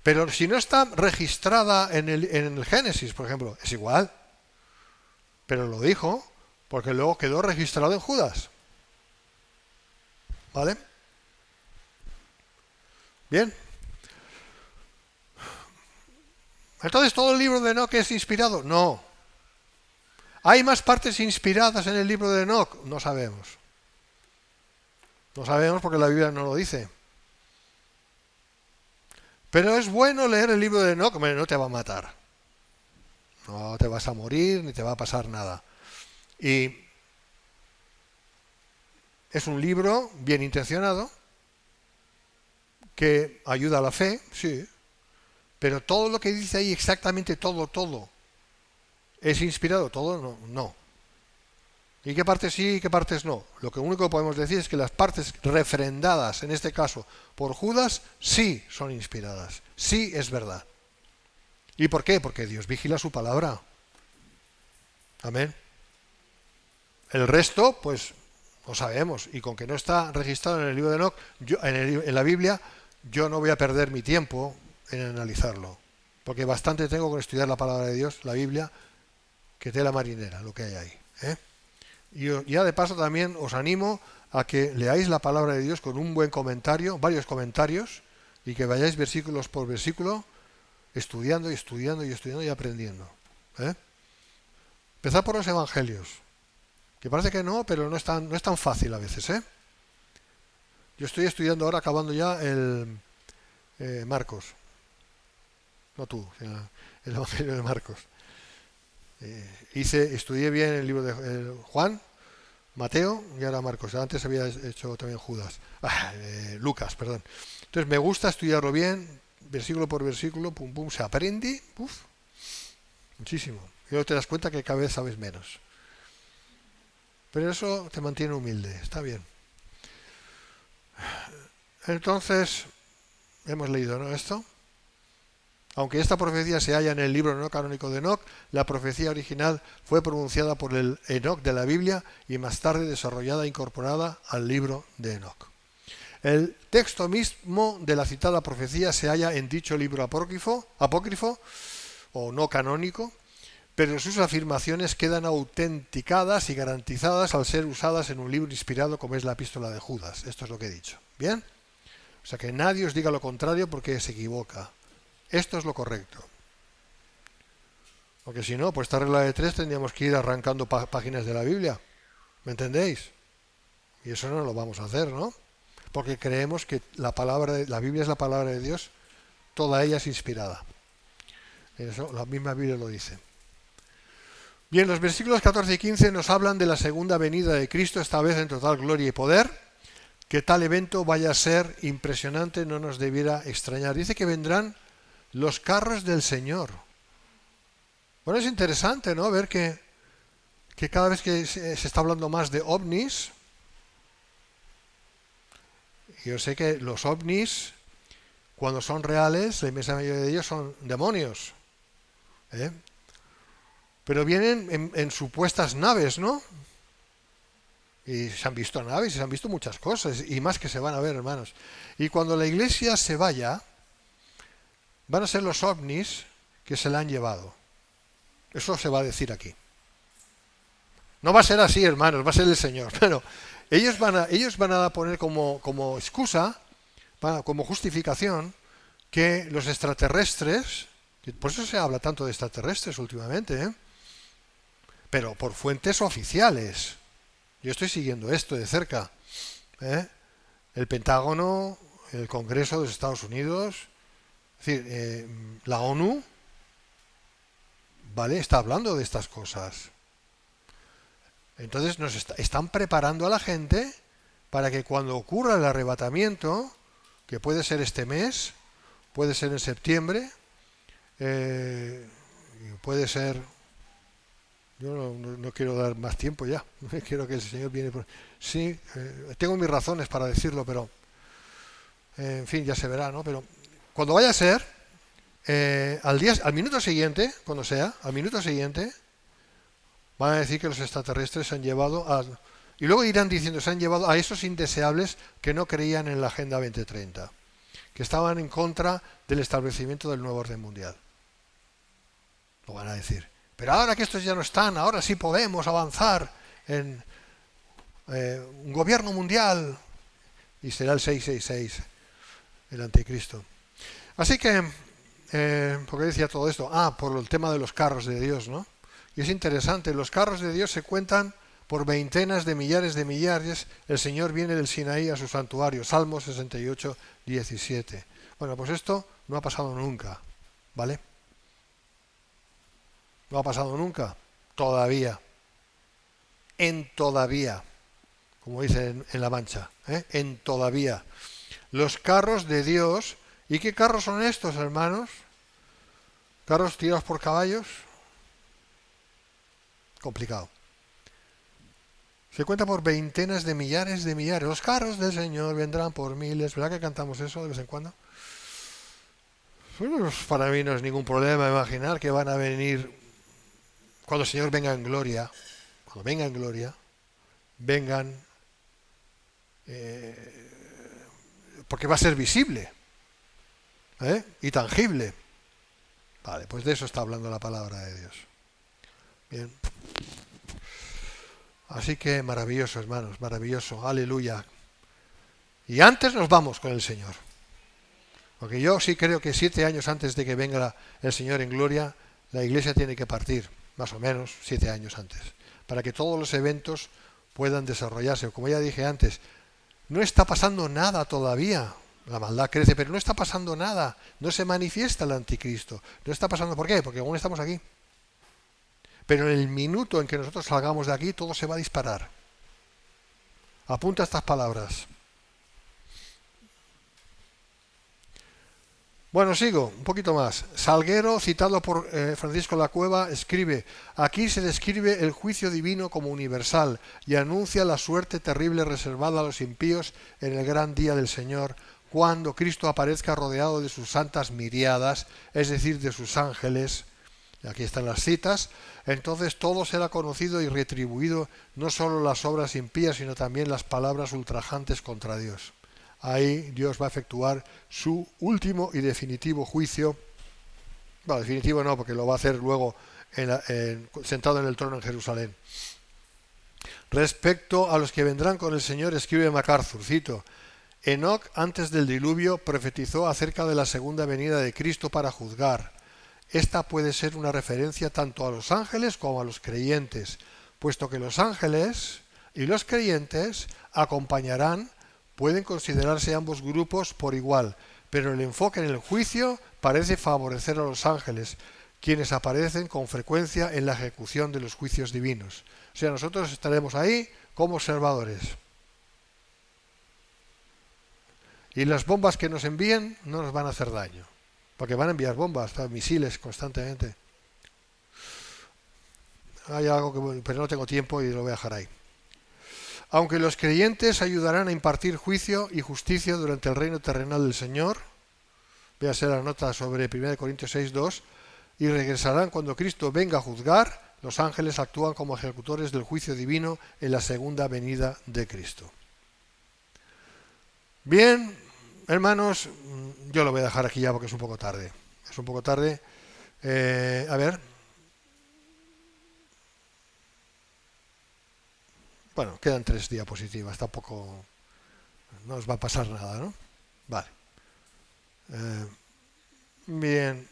Pero si no está registrada en el Génesis, por ejemplo, es igual. Pero lo dijo porque luego quedó registrado en Judas. ¿Vale? Bien. Entonces, ¿todo el libro de Enoc es inspirado? No. ¿Hay más partes inspiradas en el libro de Enoc? No sabemos. No sabemos porque la Biblia no lo dice. Pero es bueno leer el libro de Enoc. Hombre, no te va a matar. No te vas a morir ni te va a pasar nada. Y es un libro bien intencionado que ayuda a la fe, sí. Pero todo lo que dice ahí, exactamente todo, ¿es inspirado? Todo no. ¿Y qué partes sí y qué partes no? Lo que único que podemos decir es que las partes refrendadas, en este caso por Judas, sí son inspiradas. Sí es verdad. ¿Y por qué? Porque Dios vigila su palabra. Amén. El resto, pues, lo sabemos. Y con que no está registrado en el libro de Enoc, en la Biblia, yo no voy a perder mi tiempo en analizarlo. Porque bastante tengo con estudiar la palabra de Dios, la Biblia, que tela marinera, lo que hay ahí. Y ya de paso también os animo a que leáis la palabra de Dios con un buen comentario, varios comentarios, y que vayáis versículos por versículo, estudiando y aprendiendo. Empezad por los evangelios, que parece que no, pero no es tan fácil a veces. Yo estoy estudiando ahora, acabando ya el Marcos. No tú, el evangelio de Marcos. Estudié bien el libro de Juan, Mateo y ahora Marcos. Antes había hecho también Judas. Lucas, perdón. Entonces me gusta estudiarlo bien, versículo por versículo, pum pum, se aprende, muchísimo. Y luego te das cuenta que cada vez sabes menos. Pero eso te mantiene humilde, está bien. Entonces, hemos leído, ¿no? Esto. Aunque esta profecía se halla en el libro no canónico de Enoc, la profecía original fue pronunciada por el Enoc de la Biblia y más tarde desarrollada e incorporada al libro de Enoc. El texto mismo de la citada profecía se halla en dicho libro apócrifo o no canónico, pero sus afirmaciones quedan autenticadas y garantizadas al ser usadas en un libro inspirado como es la epístola de Judas. Esto es lo que he dicho. ¿Bien? O sea que nadie os diga lo contrario porque se equivoca. Esto es lo correcto. Porque si no, pues esta regla de 3 tendríamos que ir arrancando páginas de la Biblia. ¿Me entendéis? Y eso no lo vamos a hacer, ¿no? Porque creemos que la Biblia es la palabra de Dios, toda ella es inspirada. Eso la misma Biblia lo dice. Bien, los versículos 14 y 15 nos hablan de la segunda venida de Cristo, esta vez en total gloria y poder. Que tal evento vaya a ser impresionante no nos debiera extrañar. Dice que vendrán los carros del Señor. Bueno, es interesante, ¿no? Ver que cada vez que se está hablando más de ovnis, yo sé que los ovnis, cuando son reales, la inmensa mayoría de ellos son demonios. Pero vienen en supuestas naves, ¿no? Y se han visto naves y se han visto muchas cosas, y más que se van a ver, hermanos. Y cuando la iglesia se vaya, van a ser los ovnis que se la han llevado. Eso se va a decir aquí. No va a ser así, hermanos, va a ser el Señor. Pero ellos van a poner como excusa, como justificación, que los extraterrestres, por eso se habla tanto de extraterrestres últimamente, pero por fuentes oficiales. Yo estoy siguiendo esto de cerca. El Pentágono, el Congreso de los Estados Unidos, es decir, la ONU, ¿vale? Está hablando de estas cosas. Entonces están preparando a la gente para que cuando ocurra el arrebatamiento, que puede ser este mes, puede ser en septiembre, puede ser... Yo no quiero dar más tiempo ya, quiero que el Señor viene por... Sí, tengo mis razones para decirlo, pero en fin, ya se verá, ¿no? Pero cuando vaya a ser, al minuto siguiente, cuando sea, al minuto siguiente, van a decir que los extraterrestres se han llevado y luego irán diciendo, se han llevado a esos indeseables que no creían en la Agenda 2030, que estaban en contra del establecimiento del nuevo orden mundial. Lo van a decir. Pero ahora que estos ya no están, ahora sí podemos avanzar en un gobierno mundial, y será el 666, el anticristo. Así que, ¿por qué decía todo esto? Por el tema de los carros de Dios, ¿no? Y es interesante, los carros de Dios se cuentan por veintenas de millares de millares. El Señor viene del Sinaí a su santuario, Salmo 68, 17. Bueno, pues esto no ha pasado nunca, ¿vale? No ha pasado nunca, todavía. En todavía, como dicen en La Mancha, en todavía. Los carros de Dios. ¿Y qué carros son estos, hermanos? ¿Carros tirados por caballos? Complicado. Se cuenta por veintenas de millares de millares. Los carros del Señor vendrán por miles. ¿Verdad que cantamos eso de vez en cuando? Pues para mí no es ningún problema imaginar que van a venir cuando el Señor venga en gloria. Cuando venga en gloria, vengan porque va a ser visible y tangible. Vale, pues de eso está hablando la palabra de Dios. Bien. Así que maravilloso, hermanos, maravilloso, aleluya. Y antes nos vamos con el Señor. Porque yo sí creo que 7 años antes de que venga el Señor en gloria, la iglesia tiene que partir, más o menos 7 años antes, para que todos los eventos puedan desarrollarse. Como ya dije antes, no está pasando nada todavía. La maldad crece, pero no está pasando nada. No se manifiesta el anticristo. No está pasando. ¿Por qué? Porque aún estamos aquí. Pero en el minuto en que nosotros salgamos de aquí, todo se va a disparar. Apunta estas palabras. Bueno, sigo, un poquito más. Salguero, citado por Francisco La Cueva, escribe: aquí se describe el juicio divino como universal y anuncia la suerte terrible reservada a los impíos en el gran día del Señor, cuando Cristo aparezca rodeado de sus santas miriadas, es decir, de sus ángeles. Y aquí están las citas. Entonces todo será conocido y retribuido, no solo las obras impías, sino también las palabras ultrajantes contra Dios. Ahí Dios va a efectuar su último y definitivo juicio. Bueno, definitivo no, porque lo va a hacer luego sentado en el trono en Jerusalén. Respecto a los que vendrán con el Señor, escribe MacArthur, cito: Enoc, antes del diluvio, profetizó acerca de la segunda venida de Cristo para juzgar. Esta puede ser una referencia tanto a los ángeles como a los creyentes, puesto que los ángeles y los creyentes acompañarán. Pueden considerarse ambos grupos por igual, pero el enfoque en el juicio parece favorecer a los ángeles, quienes aparecen con frecuencia en la ejecución de los juicios divinos. O sea, nosotros estaremos ahí como observadores. Y las bombas que nos envíen no nos van a hacer daño, porque van a enviar bombas, misiles constantemente. Hay algo que, pero no tengo tiempo y lo voy a dejar ahí. Aunque los creyentes ayudarán a impartir juicio y justicia durante el reino terrenal del Señor, véase la nota sobre 1 Corintios 6:2, y regresarán cuando Cristo venga a juzgar, los ángeles actúan como ejecutores del juicio divino en la segunda venida de Cristo. Bien, hermanos, yo lo voy a dejar aquí ya porque es un poco tarde. Es un poco tarde. A ver. Bueno, quedan 3 diapositivas, tampoco no os va a pasar nada, ¿no? Vale. Bien.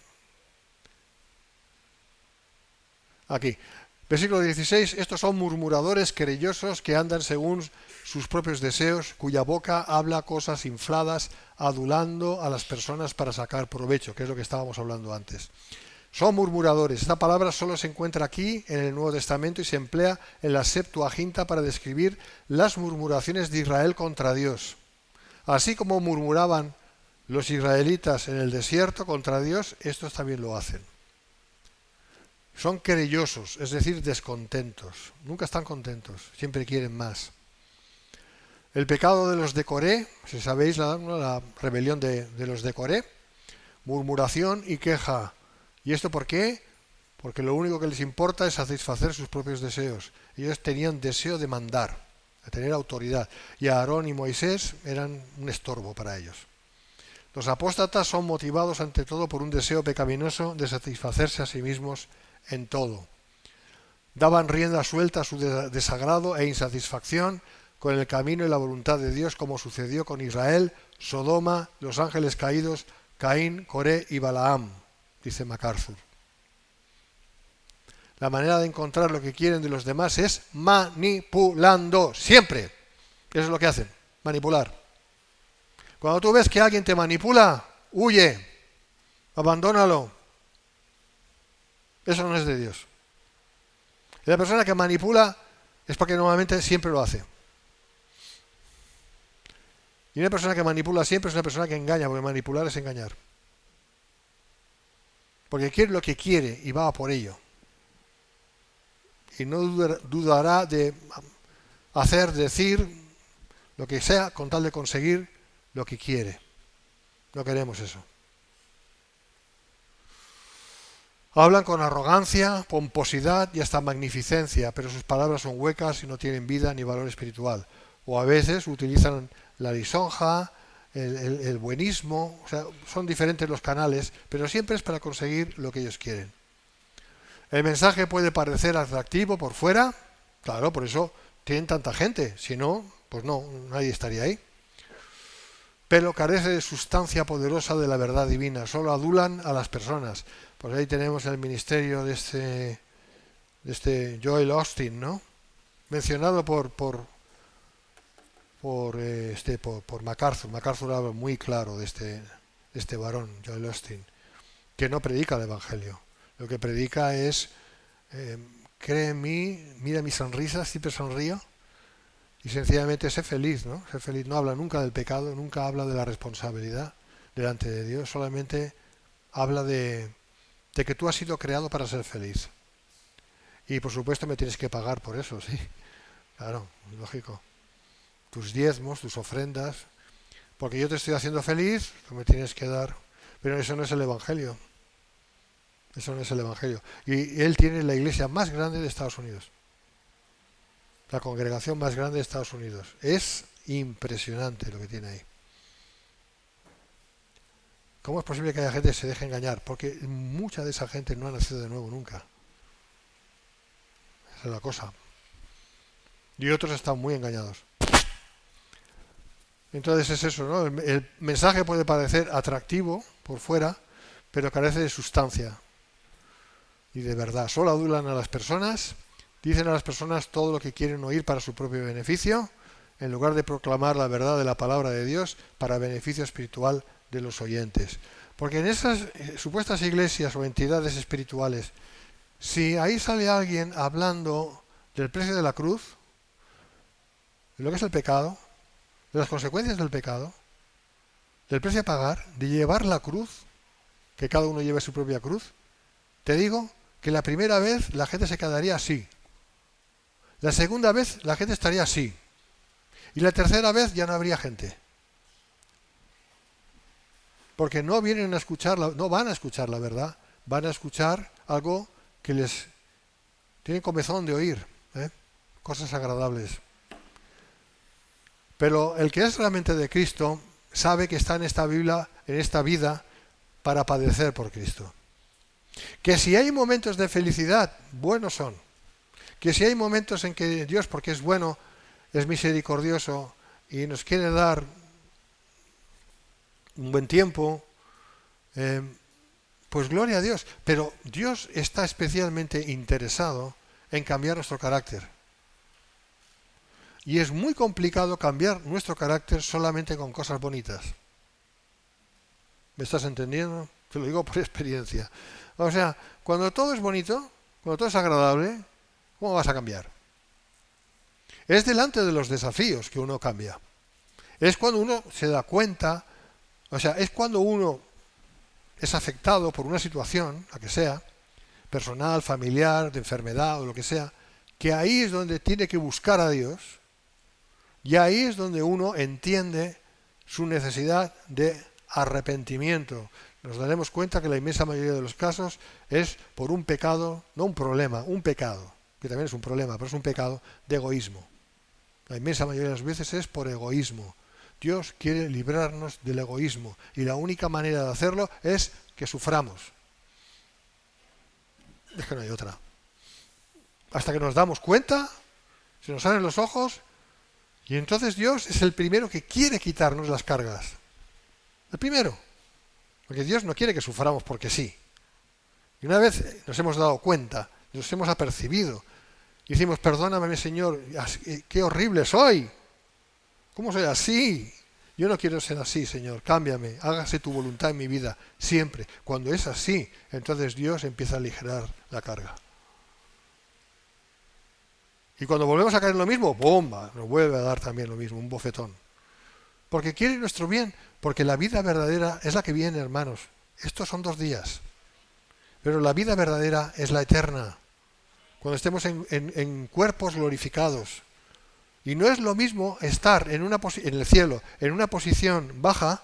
Aquí. Versículo 16. Estos son murmuradores querellosos que andan según sus propios deseos, cuya boca habla cosas infladas, adulando a las personas para sacar provecho, que es lo que estábamos hablando antes. Son murmuradores. Esta palabra solo se encuentra aquí en el Nuevo Testamento y se emplea en la Septuaginta para describir las murmuraciones de Israel contra Dios. Así como murmuraban los israelitas en el desierto contra Dios, estos también lo hacen. Son querellosos, es decir, descontentos. Nunca están contentos, siempre quieren más. El pecado de los de Coré, si sabéis la rebelión de los de Coré, murmuración y queja. ¿Y esto por qué? Porque lo único que les importa es satisfacer sus propios deseos. Ellos tenían deseo de mandar, de tener autoridad. Y Aarón y Moisés eran un estorbo para ellos. Los apóstatas son motivados ante todo por un deseo pecaminoso de satisfacerse a sí mismos en todo. Daban rienda suelta a su desagrado e insatisfacción con el camino y la voluntad de Dios, como sucedió con Israel, Sodoma, los ángeles caídos, Caín, Coré y Balaam, dice MacArthur. La manera de encontrar lo que quieren de los demás es manipulando, siempre. Eso es lo que hacen, manipular. Cuando tú ves que alguien te manipula, huye, abandónalo. Eso no es de Dios. Y la persona que manipula es porque normalmente siempre lo hace. Y una persona que manipula siempre es una persona que engaña, porque manipular es engañar. Porque quiere lo que quiere y va a por ello. Y no dudará de hacer, decir lo que sea con tal de conseguir lo que quiere. No queremos eso. Hablan con arrogancia, pomposidad y hasta magnificencia, pero sus palabras son huecas y no tienen vida ni valor espiritual. O a veces utilizan la lisonja, el buenismo, o sea, son diferentes los canales, pero siempre es para conseguir lo que ellos quieren. El mensaje puede parecer atractivo por fuera, claro, por eso tienen tanta gente, si no, pues no, nadie estaría ahí. Pero carece de sustancia poderosa de la verdad divina, solo adulan a las personas. Pues ahí tenemos el ministerio de este Joel Osteen, ¿no? Mencionado por MacArthur. MacArthur habla muy claro de este varón, Joel Osteen, que no predica el Evangelio. Lo que predica es, cree en mí, mira mi sonrisa, siempre sonrío, y sencillamente sé feliz, ¿no? Sé feliz, no habla nunca del pecado, nunca habla de la responsabilidad delante de Dios, solamente habla de que tú has sido creado para ser feliz. Y por supuesto me tienes que pagar por eso, sí. Claro, lógico. Tus diezmos, tus ofrendas, porque yo te estoy haciendo feliz, tú me tienes que dar. Pero eso no es el Evangelio. Eso no es el Evangelio. Y él tiene la iglesia más grande de Estados Unidos. La congregación más grande de Estados Unidos. Es impresionante lo que tiene ahí. ¿Cómo es posible que haya gente que se deje engañar? Porque mucha de esa gente no ha nacido de nuevo nunca. Esa es la cosa. Y otros están muy engañados. Entonces es eso, ¿no? El mensaje puede parecer atractivo por fuera, pero carece de sustancia y de verdad. Solo adulan a las personas, dicen a las personas todo lo que quieren oír para su propio beneficio, en lugar de proclamar la verdad de la palabra de Dios para beneficio espiritual de los oyentes. Porque en esas supuestas iglesias o entidades espirituales, si ahí sale alguien hablando del precio de la cruz, de lo que es el pecado, de las consecuencias del pecado, del precio a pagar, de llevar la cruz, que cada uno lleve su propia cruz, te digo que la primera vez la gente se quedaría así. La segunda vez la gente estaría así. Y la tercera vez ya no habría gente. Porque no vienen a escuchar, no van a escuchar la verdad, van a escuchar algo que les tienen comezón de oír, cosas agradables. Pero el que es realmente de Cristo sabe que está en esta vida para padecer por Cristo. Que si hay momentos de felicidad, buenos son. Que si hay momentos en que Dios, porque es bueno, es misericordioso y nos quiere dar un buen tiempo, pues gloria a Dios. Pero Dios está especialmente interesado en cambiar nuestro carácter. Y es muy complicado cambiar nuestro carácter solamente con cosas bonitas. ¿Me estás entendiendo? Te lo digo por experiencia. O sea, cuando todo es bonito, cuando todo es agradable, ¿cómo vas a cambiar? Es delante de los desafíos que uno cambia. Es cuando uno se da cuenta, o sea, es cuando uno es afectado por una situación, la que sea, personal, familiar, de enfermedad o lo que sea, que ahí es donde tiene que buscar a Dios. Y ahí es donde uno entiende su necesidad de arrepentimiento. Nos daremos cuenta que la inmensa mayoría de los casos es por un pecado, no un problema, un pecado, que también es un problema, pero es un pecado de egoísmo. La inmensa mayoría de las veces es por egoísmo, Dios quiere librarnos del egoísmo y la única manera de hacerlo es que suframos. Es que no hay otra. Hasta que nos damos cuenta, se nos abren los ojos y entonces Dios es el primero que quiere quitarnos las cargas. El primero. Porque Dios no quiere que suframos porque sí. Y una vez nos hemos dado cuenta, nos hemos apercibido y decimos, perdóname Señor, qué horrible soy. ¿Cómo soy así? Yo no quiero ser así, Señor, cámbiame, hágase tu voluntad en mi vida, siempre. Cuando es así, entonces Dios empieza a aligerar la carga. Y cuando volvemos a caer en lo mismo, ¡bomba!, nos vuelve a dar también lo mismo, un bofetón. Porque quiere nuestro bien, porque la vida verdadera es la que viene, hermanos. Estos son 2 días. Pero la vida verdadera es la eterna. Cuando estemos en cuerpos glorificados. Y no es lo mismo estar en el cielo, en una posición baja,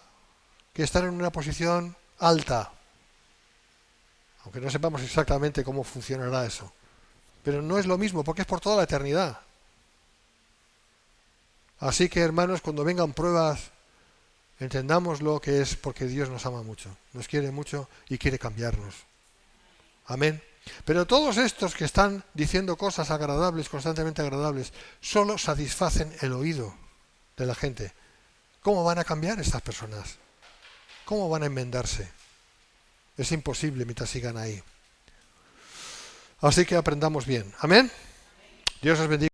que estar en una posición alta. Aunque no sepamos exactamente cómo funcionará eso. Pero no es lo mismo, porque es por toda la eternidad. Así que, hermanos, cuando vengan pruebas, entendamos lo que es porque Dios nos ama mucho, nos quiere mucho y quiere cambiarnos. Amén. Pero todos estos que están diciendo cosas agradables, constantemente agradables, solo satisfacen el oído de la gente. ¿Cómo van a cambiar estas personas? ¿Cómo van a enmendarse? Es imposible mientras sigan ahí. Así que aprendamos bien. Amén. Dios os bendiga.